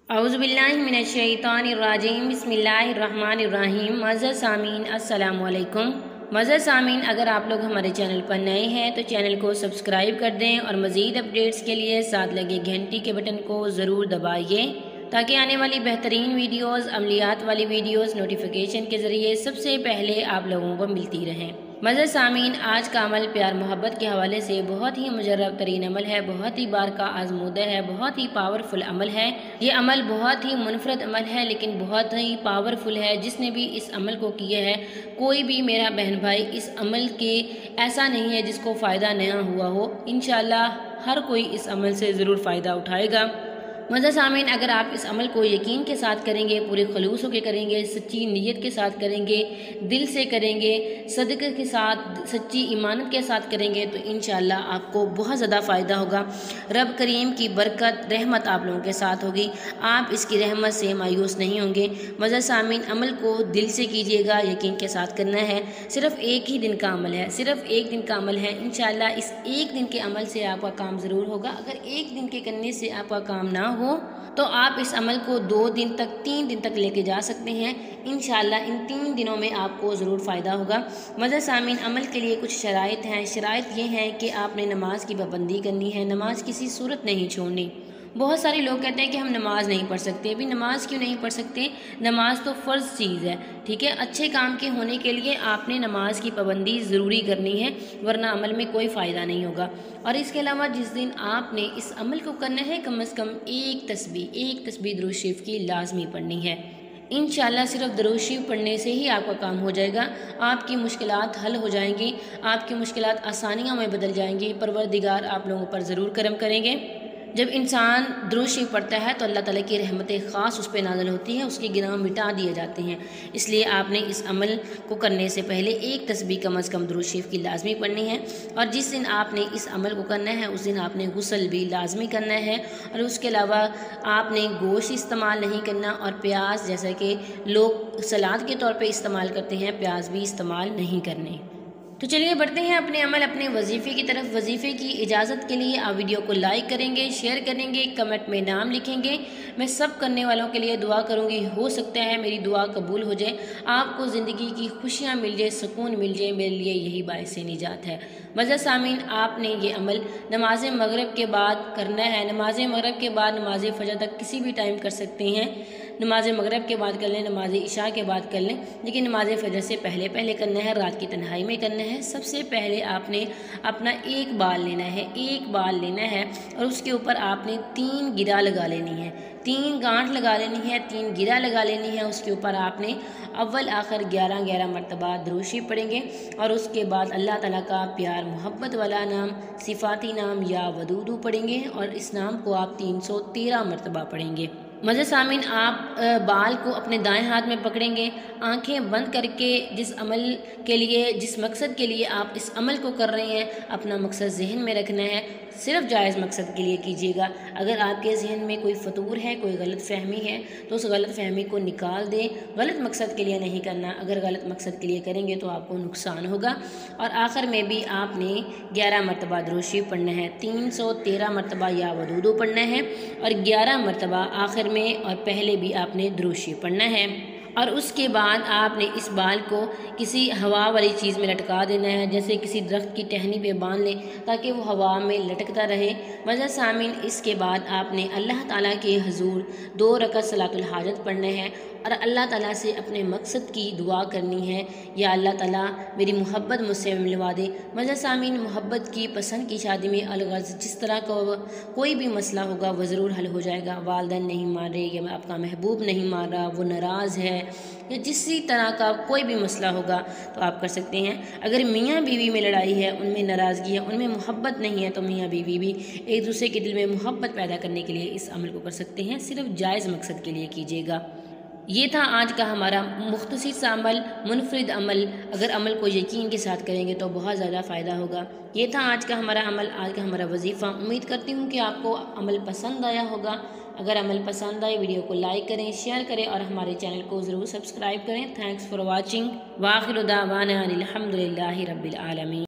औज़ुबिल्लाहिमिनश्शैतानिर्रजीम बिस्मिल्लाहिर्रहमानिर्रहीम। मज़र सामीन अस्सलामु अलैकुम। मज़र सामीन, अगर आप लोग हमारे चैनल पर नए हैं तो चैनल को सब्सक्राइब कर दें और मज़ीद अपडेट्स के लिए साथ लगे घंटी के बटन को ज़रूर दबाइए ताकि आने वाली बेहतरीन वीडियोस, अमलियात वाली वीडियोस नोटिफिकेशन के ज़रिए सबसे पहले आप लोगों को मिलती रहें। मज़र सामीन, आज का अमल प्यार मोहब्बत के हवाले से बहुत ही मुजर्रब तरीन अमल है, बहुत ही बार का आजमूदा है, बहुत ही पावरफुल अमल है। ये अमल बहुत ही मुनफरद अमल है लेकिन बहुत ही पावरफुल है। जिसने भी इस अमल को किया है, कोई भी मेरा बहन भाई इस अमल के ऐसा नहीं है जिसको फ़ायदा न हुआ हो। इंशाअल्लाह हर कोई इस अमल से ज़रूर फ़ायदा उठाएगा। मज़र सामीन, अगर आप इस अमल को यकीन के साथ करेंगे, पूरे खलूस होकर करेंगे, सच्ची नीयत के साथ करेंगे, दिल से करेंगे, सदक़े के साथ, सच्ची ईमानत के साथ करेंगे तो इंशाअल्लाह आपको बहुत ज़्यादा फ़ायदा होगा। रब करीम की बरकत, रहमत आप लोगों के साथ होगी। आप इसकी रहमत से मायूस नहीं होंगे। मज़र सामीन, अमल को दिल से कीजिएगा, यकीन के साथ करना है। सिर्फ़ एक ही दिन का अमल है, सिर्फ़ एक दिन का अमल है। इंशाअल्लाह इस एक दिन के अमल से आपका काम ज़रूर होगा। अगर एक दिन के करने से आपका काम ना हो तो आप इस अमल को 2 दिन तक, 3 दिन तक लेके जा सकते हैं। इंशाअल्लाह इन 3 दिनों में आपको ज़रूर फ़ायदा होगा। मज़र सामीन, अमल के लिए कुछ शराइत हैं। शराइत ये हैं कि आपने नमाज की पाबंदी करनी है, नमाज किसी सूरत नहीं छोड़नी। बहुत सारे लोग कहते हैं कि हम नमाज़ नहीं पढ़ सकते। अभी नमाज क्यों नहीं पढ़ सकते? नमाज तो फ़र्ज़ चीज़ है, ठीक है। अच्छे काम के होने के लिए आपने नमाज की पाबंदी ज़रूरी करनी है, वरना अमल में कोई फ़ायदा नहीं होगा। और इसके अलावा जिस दिन आपने इस अमल को करना है, कम से कम एक तस्बीह दुरूद शरीफ की लाजमी पढ़नी है। इंशाअल्लाह सिर्फ दुरूद शरीफ पढ़ने से ही आपका काम हो जाएगा। आपकी मुश्किलात हल हो जाएंगी, आपकी मुश्किलात आसानियों में बदल जाएंगी। परवरदिगार आप लोगों पर ज़रूर करम करेंगे। जब इंसान दुरूद शरीफ पढ़ता है तो अल्लाह ताला की रहमतें ख़ास उस पर नाज़िल होती हैं, उसके गुनाह मिटा दिए जाते हैं। इसलिए आपने इस अमल को करने से पहले एक तस्बीह कम से कम दुरूद शरीफ की लाजमी पढ़नी है। और जिस दिन आपने इस अमल को करना है उस दिन आपने गुस्ल भी लाजमी करना है। और उसके अलावा आपने गोश्त इस्तेमाल नहीं करना और प्याज, जैसा कि लोग सलाद के तौर पर इस्तेमाल करते हैं, प्याज भी इस्तेमाल नहीं करने। तो चलिए बढ़ते हैं अपने अमल, अपने वजीफ़े की तरफ। वजीफ़े की इजाज़त के लिए आप वीडियो को लाइक करेंगे, शेयर करेंगे, कमेंट में नाम लिखेंगे। मैं सब करने वालों के लिए दुआ करूंगी। हो सकता है मेरी दुआ कबूल हो जाए, आपको ज़िंदगी की खुशियाँ मिल जाए, सुकून मिल जाए। मेरे लिए यही बाइस निजात है। मज़र सामीन, आपने ये अमल नमाज मगरिब के बाद करना है। नमाज मगरिब के बाद नमाज फजर तक किसी भी टाइम कर सकते हैं। नमाज मगरिब के बाद कर लें, नमाज इशा के बाद कर लें, लेकिन नमाज फजर से पहले पहले करना है, रात की तन्हाई में करना है। सबसे पहले आपने अपना एक बाल लेना है, एक बाल लेना है और उसके ऊपर आपने 3 गिरा लगा लेनी है, 3 गांठ लगा लेनी है, 3 गिरा लगा लेनी है। उसके ऊपर आपने अव्वल आखिर 11 मरतबा दुरूद शरीफ पढ़ेंगे और उसके बाद अल्लाह ताला का प्यार मोहब्बत वाला नाम, सिफाती नाम या वदूदू पढ़ेंगे और इस नाम को आप 313 मरतबा पढ़ेंगे। मज़र सामीन, आप बाल को अपने दाएं हाथ में पकड़ेंगे, आंखें बंद करके जिस अमल के लिए, जिस मकसद के लिए आप इस अमल को कर रहे हैं, अपना मकसद जहन में रखना है। सिर्फ जायज़ मकसद के लिए कीजिएगा। अगर आपके जहन में कोई फतूर है, कोई गलत फहमी है तो उस गलत फहमी को निकाल दें। गलत मकसद के लिए नहीं करना। अगर गलत मकसद के लिए करेंगे तो आपको नुकसान होगा। और आखिर में भी आपने 11 मरतबा दुरूद शरीफ पढ़ना है, 313 मरतबा या वदूदू पढ़ना है और 11 मरतबा आखिर में और पहले भी आपने दुरूद शरीफ पढ़ना है। और उसके बाद आपने इस बाल को किसी हवा वाली चीज़ में लटका देना है, जैसे किसी दरख्त की टहनी पे बांध लें ताकि वो हवा में लटकता रहे। मज़र सामीन, इसके बाद आपने अल्लाह ताला के हुज़ूर 2 रकअत सलातुल हाजत पढ़ना है और अल्लाह ताला से अपने मकसद की दुआ करनी है। या अल्लाह ताला मेरी मोहब्बत मुझसे मिलवा दे। मज़र सामीन, मोहब्बत की, पसंद की शादी में अलगज़ जिस तरह का कोई भी मसला होगा वो ज़रूर हल हो जाएगा। वालिदैन नहीं मान रहे या आपका महबूब नहीं मान रहा, वो नाराज़ है या जिस तरह का कोई भी मसला होगा तो आप कर सकते हैं। अगर मियाँ बीवी में लड़ाई है, उनमें नाराज़गी है, उनमें मोहब्बत नहीं है तो मियाँ बीवी भी एक दूसरे के दिल में मोहब्बत पैदा करने के लिए इस अमल को कर सकते हैं। सिर्फ जायज़ मकसद के लिए कीजिएगा। ये था आज का हमारा मुख्तसर सा अमल, मुनफरिद अमल। अगर अमल को यकीन के साथ करेंगे तो बहुत ज़्यादा फ़ायदा होगा। ये था आज का हमारा अमल, आज का हमारा वजीफ़ा। उम्मीद करती हूँ कि आपको अमल पसंद आया होगा। अगर अमल पसंद आए वीडियो को लाइक करें, शेयर करें और हमारे चैनल को ज़रूर सब्सक्राइब करें। Thanks for watching. वाखिर दावाना अनिल हम्दुलिल्लाहि रब्बिल आलमीन।